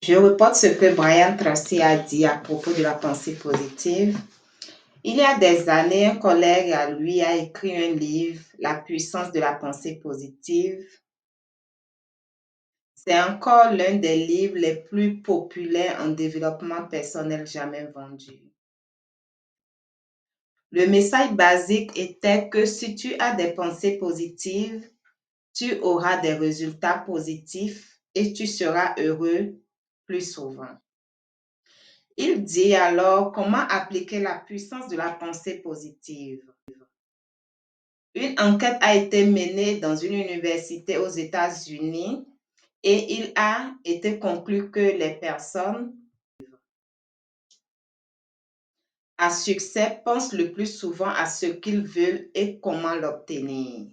Je reporte ce que Brian Tracy a dit à propos de la pensée positive. Il y a des années, un collègue à lui a écrit un livre, La puissance de la pensée positive. C'est encore l'un des livres les plus populaires en développement personnel jamais vendus. Le message basique était que si tu as des pensées positives, tu auras des résultats positifs et tu seras heureux plus souvent. Il dit alors comment appliquer la puissance de la pensée positive. Une enquête a été menée dans une université aux États-Unis et il a été conclu que les personnes à succès pensent le plus souvent à ce qu'ils veulent et comment l'obtenir.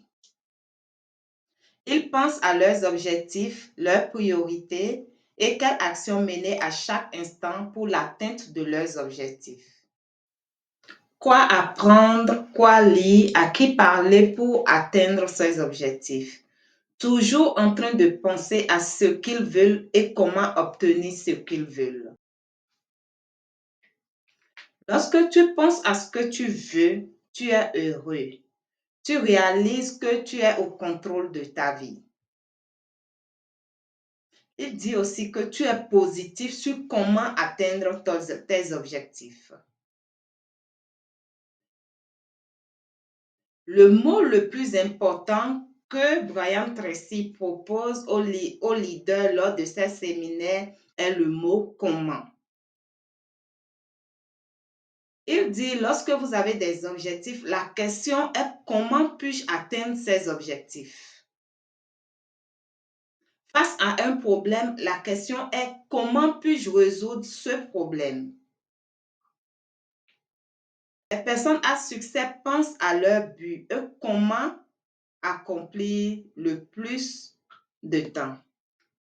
Ils pensent à leurs objectifs, leurs priorités et quelles actions mener à chaque instant pour l'atteinte de leurs objectifs. Quoi apprendre, quoi lire, à qui parler pour atteindre ces objectifs. Toujours en train de penser à ce qu'ils veulent et comment obtenir ce qu'ils veulent. Lorsque tu penses à ce que tu veux, tu es heureux. Tu réalises que tu es au contrôle de ta vie. Il dit aussi que tu es positif sur comment atteindre tes objectifs. Le mot le plus important que Brian Tracy propose aux leaders lors de ses séminaires est le mot comment. Il dit, lorsque vous avez des objectifs, la question est comment puis-je atteindre ces objectifs? Face à un problème, la question est comment puis-je résoudre ce problème? Les personnes à succès pensent à leur but et comment accomplir le plus de temps.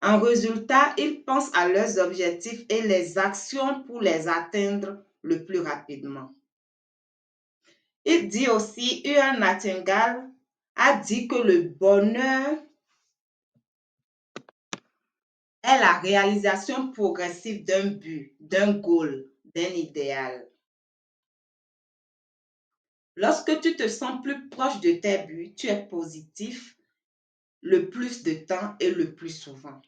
En résultat, ils pensent à leurs objectifs et les actions pour les atteindre le plus rapidement. Il dit aussi, Earl Nightingale a dit que le bonheur est la réalisation progressive d'un but, d'un goal, d'un idéal. Lorsque tu te sens plus proche de tes buts, tu es positif le plus de temps et le plus souvent.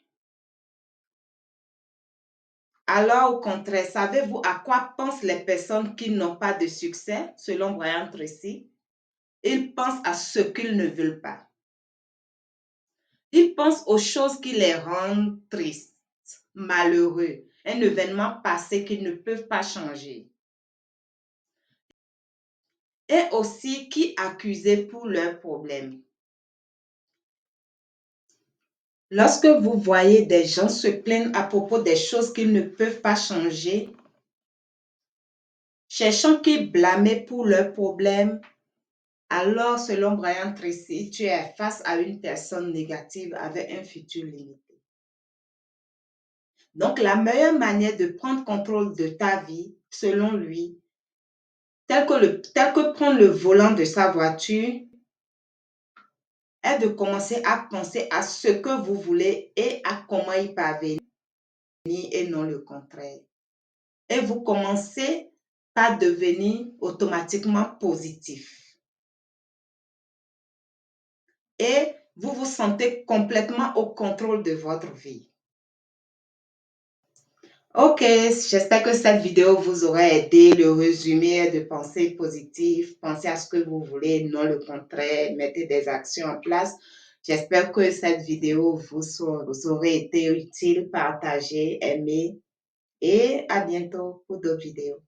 Alors, au contraire, savez-vous à quoi pensent les personnes qui n'ont pas de succès, selon Brian Tracy? Ils pensent à ce qu'ils ne veulent pas. Ils pensent aux choses qui les rendent tristes, malheureux, un événement passé qu'ils ne peuvent pas changer. Et aussi qui accusaient pour leurs problèmes. Lorsque vous voyez des gens se plaindre à propos des choses qu'ils ne peuvent pas changer, cherchant qui blâmer pour leurs problèmes, alors selon Brian Tracy, tu es face à une personne négative avec un futur limité. Donc la meilleure manière de prendre contrôle de ta vie, selon lui, tel que prendre le volant de sa voiture, est de commencer à penser à ce que vous voulez et à comment y parvenir et non le contraire. Et vous commencez par devenir automatiquement positif. Et vous vous sentez complètement au contrôle de votre vie. Ok, j'espère que cette vidéo vous aura aidé. Le résumé de pensée positive, pensez à ce que vous voulez, non le contraire, mettez des actions en place. J'espère que cette vidéo vous aurait été utile, partagée, aimée et à bientôt pour d'autres vidéos.